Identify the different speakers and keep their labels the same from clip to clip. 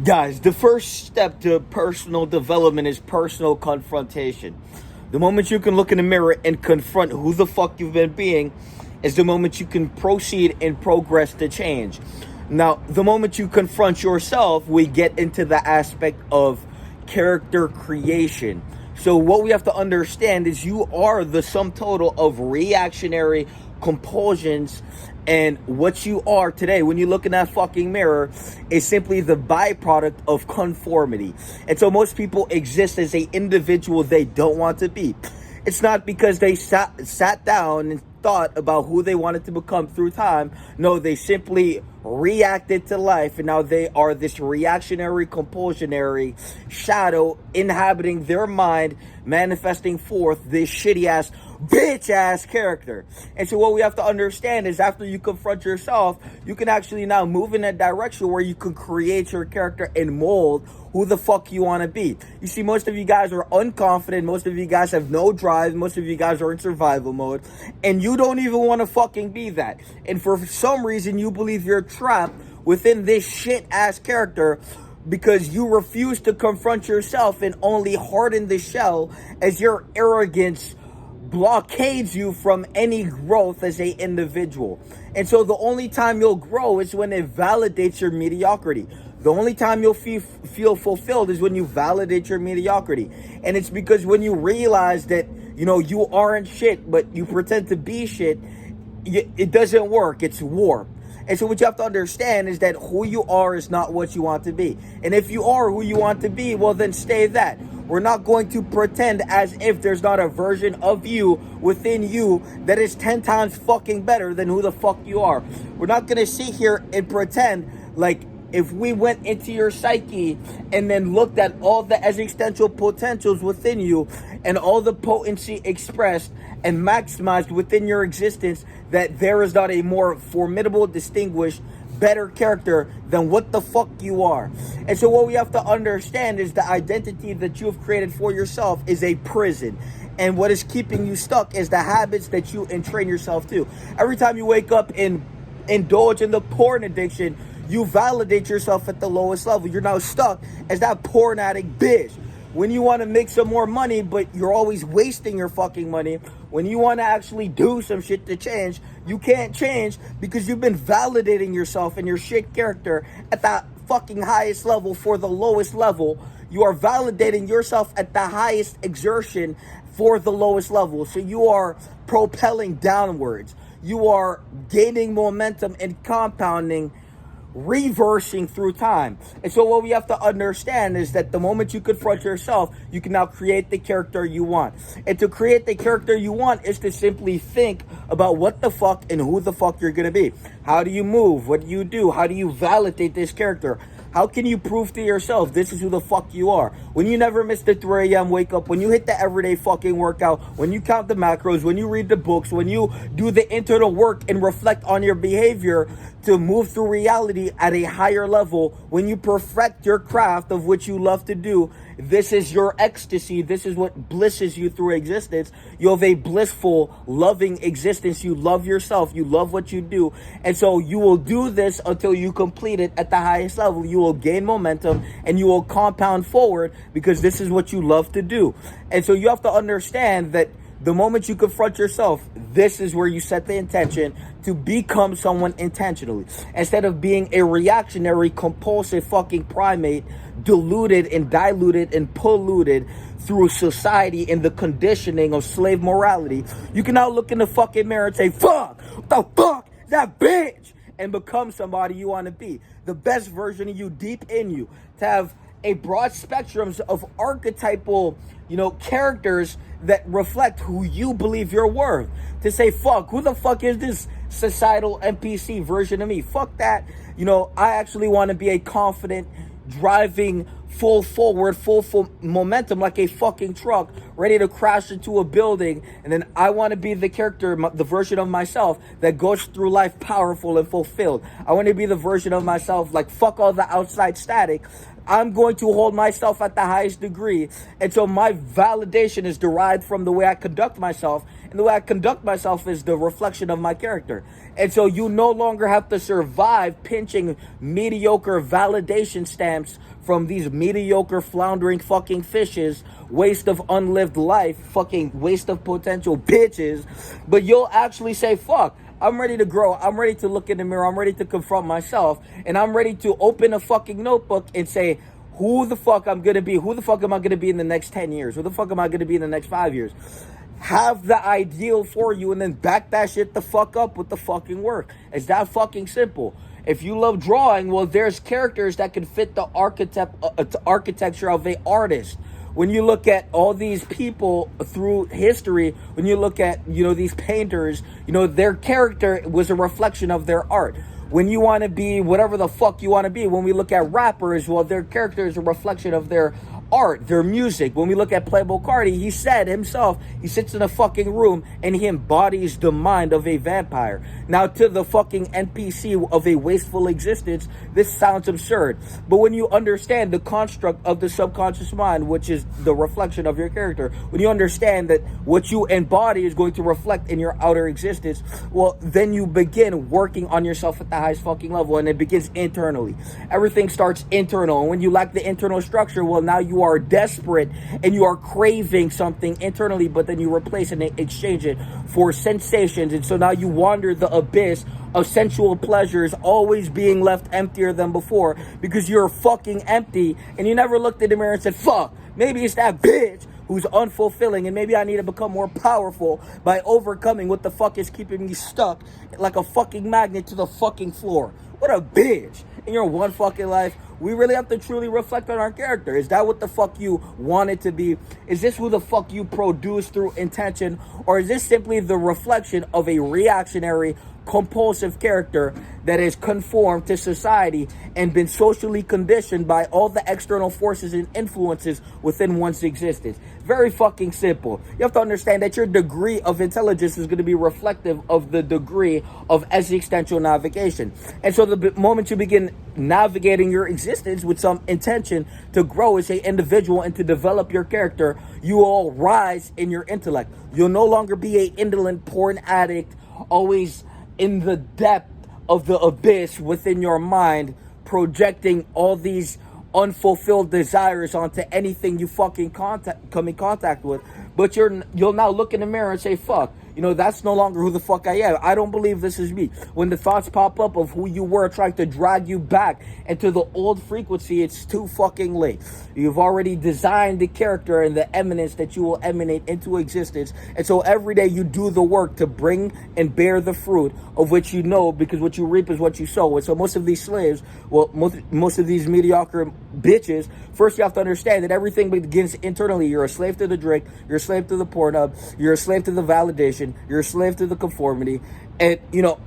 Speaker 1: Guys, the first step to personal development is personal confrontation. The moment you can look in the mirror and confront who the fuck you've been being is the moment you can proceed and progress to change. Now, the moment you confront yourself, we get into the aspect of character creation. So what we have to understand is you are the sum total of reactionary compulsions, and what you are today when you look in that fucking mirror is simply the byproduct of conformity. And so most people exist as an individual they don't want to be. It's not because they sat down and thought about who they wanted to become through time. No, they simply reacted to life, and now they are this reactionary, compulsionary shadow inhabiting their mind, manifesting forth this shitty ass, bitch ass character. And so what we have to understand is after you confront yourself, you can actually now move in that direction where you can create your character and mold who the fuck you want to be. You see, most of you guys are unconfident. Most of you guys have no drive. Most of you guys are in survival mode. And you don't even want to fucking be that. And for some reason, you believe you're trapped within this shit-ass character because you refuse to confront yourself and only harden the shell as your arrogance blockades you from any growth as an individual. And so the only time you'll grow is when it validates your mediocrity. The only time you'll feel fulfilled is when you validate your mediocrity. And it's because when you realize that, you aren't shit, but you pretend to be shit, it doesn't work. It's warped. And so what you have to understand is that who you are is not what you want to be. And if you are who you want to be, well, then stay that. We're not going to pretend as if there's not a version of you within you that is 10 times fucking better than who the fuck you are. We're not going to sit here and pretend like if we went into your psyche and then looked at all the existential potentials within you and all the potency expressed and maximized within your existence, that there is not a more formidable, distinguished, better character than what the fuck you are. And so what we have to understand is the identity that you have created for yourself is a prison. And what is keeping you stuck is the habits that you entrain yourself to. Every time you wake up and indulge in the porn addiction, you validate yourself at the lowest level. You're now stuck as that porn addict bitch. When you want to make some more money, but you're always wasting your fucking money, when you want to actually do some shit to change, you can't change because you've been validating yourself and your shit character at that fucking highest level for the lowest level. You are validating yourself at the highest exertion for the lowest level. So you are propelling downwards. You are gaining momentum and compounding, reversing through time. And so what we have to understand is that the moment you confront yourself, you can now create the character you want. And to create the character you want is to simply think about what the fuck and who the fuck you're gonna be. How do you move? What do you do? How do you validate this character? How can you prove to yourself this is who the fuck you are? When you never miss the 3 a.m. wake up, when you hit the everyday fucking workout, when you count the macros, when you read the books, when you do the internal work and reflect on your behavior to move through reality at a higher level, when you perfect your craft of what you love to do, this is your ecstasy. This is what blisses you through existence. You have a blissful, loving existence. You love yourself. You love what you do. And so you will do this until you complete it at the highest level. You will gain momentum and you will compound forward because this is what you love to do. And so you have to understand that the moment you confront yourself, this is where you set the intention to become someone intentionally. Instead of being a reactionary, compulsive fucking primate, diluted and diluted and polluted through society and the conditioning of slave morality, you can now look in the fucking mirror and say, fuck, what the fuck is that bitch? And become somebody you want to be. The best version of you deep in you. To have a broad spectrum of archetypal, characters that reflect who you believe you're worth. To say, fuck, who the fuck is this societal NPC version of me? Fuck that. I actually want to be a confident, driving, full forward, full momentum like a fucking truck, ready to crash into a building, and then I want to be the character, the version of myself that goes through life powerful and fulfilled. I want to be the version of myself like fuck all the outside static. I'm going to hold myself at the highest degree. And so my validation is derived from the way I conduct myself. And the way I conduct myself is the reflection of my character. And so you no longer have to survive pinching mediocre validation stamps from these mediocre, floundering fucking fishes, waste of unlived life, fucking waste of potential bitches. But you'll actually say, fuck, I'm ready to grow. I'm ready to look in the mirror. I'm ready to confront myself. And I'm ready to open a fucking notebook and say, who the fuck I'm going to be? Who the fuck am I going to be in the next 10 years? Who the fuck am I going to be in the next 5 years? Have the ideal for you and then back that shit the fuck up with the fucking work. It's that fucking simple. If you love drawing, well, there's characters that can fit the architecture of an artist. When you look at all these people through history, when you look at, these painters, their character was a reflection of their art. When you want to be whatever the fuck you want to be, when we look at rappers, well, their character is a reflection of their art, their music. When we look at Playboi Carti, he said himself, he sits in a fucking room and he embodies the mind of a vampire. Now, to the fucking NPC of a wasteful existence, this sounds absurd. But when you understand the construct of the subconscious mind, which is the reflection of your character, when you understand that what you embody is going to reflect in your outer existence, well, then you begin working on yourself at the highest fucking level, and it begins internally. Everything starts internal, and when you lack the internal structure, well, now you are desperate and you are craving something internally, but then you replace and exchange it for sensations. And so now you wander the abyss of sensual pleasures, always being left emptier than before because you're fucking empty, and you never looked in the mirror and said, fuck, maybe it's that bitch who's unfulfilling, and maybe I need to become more powerful by overcoming what the fuck is keeping me stuck like a fucking magnet to the fucking floor. What a bitch. In your one fucking life, we really have to truly reflect on our character. Is that what the fuck you want it to be? Is this who the fuck you produce through intention? Or is this simply the reflection of a reactionary, compulsive character that is conformed to society and been socially conditioned by all the external forces and influences within one's existence? Very fucking simple. You have to understand that your degree of intelligence is going to be reflective of the degree of existential navigation. And so the moment you begin navigating your existence with some intention to grow as an individual and to develop your character, you will rise in your intellect. You'll no longer be an indolent porn addict, always in the depth of the abyss within your mind, projecting all these unfulfilled desires onto anything you fucking come in contact with. But you'll now look in the mirror and say, fuck, that's no longer who the fuck I am. I don't believe this is me. When the thoughts pop up of who you were trying to drag you back into the old frequency, it's too fucking late. You've already designed the character and the eminence that you will emanate into existence. And so every day you do the work to bring and bear the fruit of which you know, because what you reap is what you sow. And so most of these slaves, well, most of these mediocre bitches, first you have to understand that everything begins internally. You're a slave to the drink, you're a slave to the Pornhub, you're a slave to the validation, you're a slave to the conformity. And,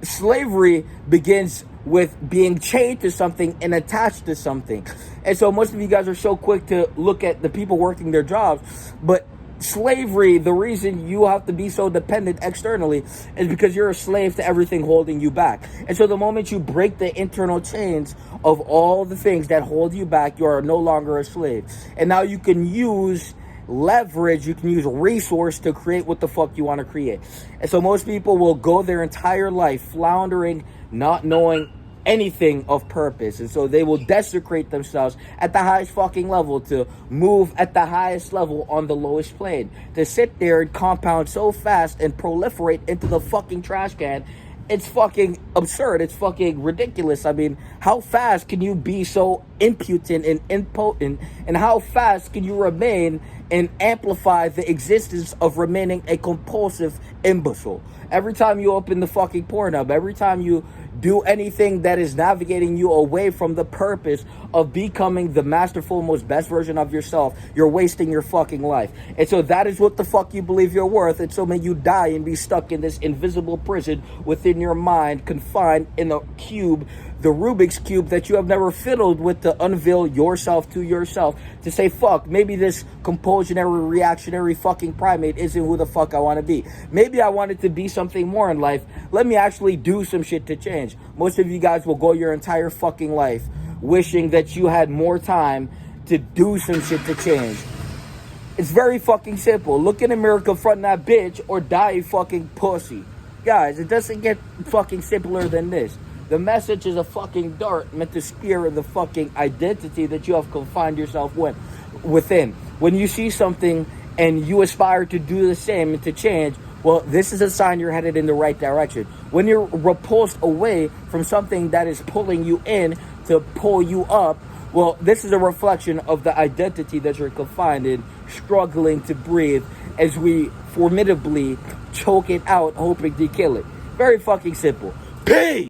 Speaker 1: slavery begins with being chained to something and attached to something. And so most of you guys are so quick to look at the people working their jobs, but slavery, the reason you have to be so dependent externally is because you're a slave to everything holding you back. And so the moment you break the internal chains of all the things that hold you back, you are no longer a slave. And now you can use leverage, you can use resource to create what the fuck you want to create. And so most people will go their entire life floundering, not knowing anything of purpose. And so they will desecrate themselves at the highest fucking level to move at the highest level on the lowest plane. To sit there and compound so fast and proliferate into the fucking trash can, it's fucking absurd. It's fucking ridiculous. I mean, how fast can you be so impotent and impotent? And how fast can you remain and amplify the existence of remaining a compulsive imbecile? Every time you open the fucking Pornhub, every time you do anything that is navigating you away from the purpose of becoming the masterful, most best version of yourself, you're wasting your fucking life. And so that is what the fuck you believe you're worth. And so may you die and be stuck in this invisible prison within your mind, confined in a cube the Rubik's Cube that you have never fiddled with to unveil yourself to yourself, to say, fuck, maybe this compulsionary, reactionary fucking primate isn't who the fuck I want to be. Maybe I wanted to be something more in life. Let me actually do some shit to change. Most of you guys will go your entire fucking life wishing that you had more time to do some shit to change. It's very fucking simple. Look in the mirror, confront that bitch, or die, you fucking pussy. Guys, it doesn't get fucking simpler than this. The message is a fucking dart meant to spear the fucking identity that you have confined yourself within. When you see something and you aspire to do the same and to change, well, this is a sign you're headed in the right direction. When you're repulsed away from something that is pulling you in to pull you up, well, this is a reflection of the identity that you're confined in, struggling to breathe as we formidably choke it out, hoping to kill it. Very fucking simple. Peace!